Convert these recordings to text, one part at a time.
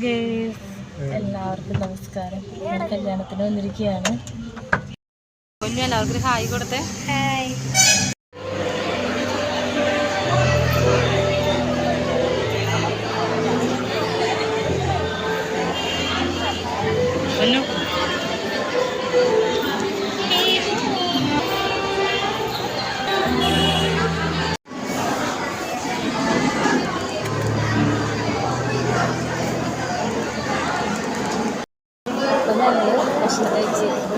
എല്ലാവർക്കും നമസ്കാരം. ഞാൻ കല്യാണത്തിന് വന്നിരിക്കുകയാണ്. എല്ലാവർക്കും ഹായ് കൊടുത്തേ. ഹായ്. ഭക്ഷണം കഴിച്ചിരുന്നു.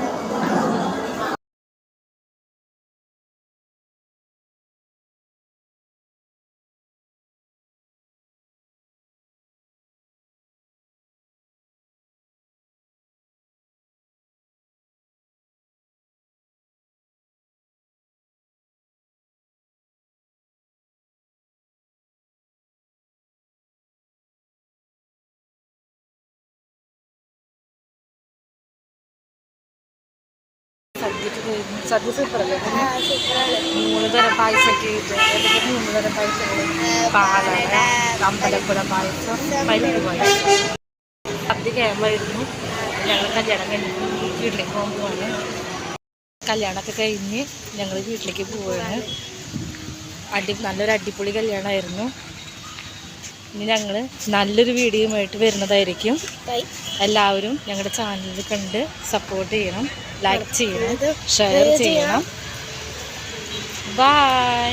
സദ്യ സൂപ്പറല്ലേ? 3 തരം പായസമൊക്കെ ഇട്ട് 3 തരം പായസങ്ങൾ, പാലട, അമ്പലക്കുട പായസം, പരിപ്പ് പായസം. സദ്യ കേമായിരുന്നു. ഞങ്ങൾ കല്യാണം കഴിഞ്ഞിട്ട് വീട്ടിലേക്ക് പോകാൻ പോവാണ്. കല്യാണമൊക്കെ കഴിഞ്ഞ് ഞങ്ങൾ വീട്ടിലേക്ക് പോവാണ്. നല്ലൊരു അടിപൊളി കല്യാണമായിരുന്നു. ഇനി ഞങ്ങൾ നല്ലൊരു വീഡിയോയുമായിട്ട് വരുന്നതായിരിക്കും. എല്ലാവരും ഞങ്ങളുടെ ചാനൽ കണ്ട് സപ്പോർട്ട് ചെയ്യണം, ലൈക്ക് ചെയ്യണം, ഷെയർ ചെയ്യണം. ബൈ.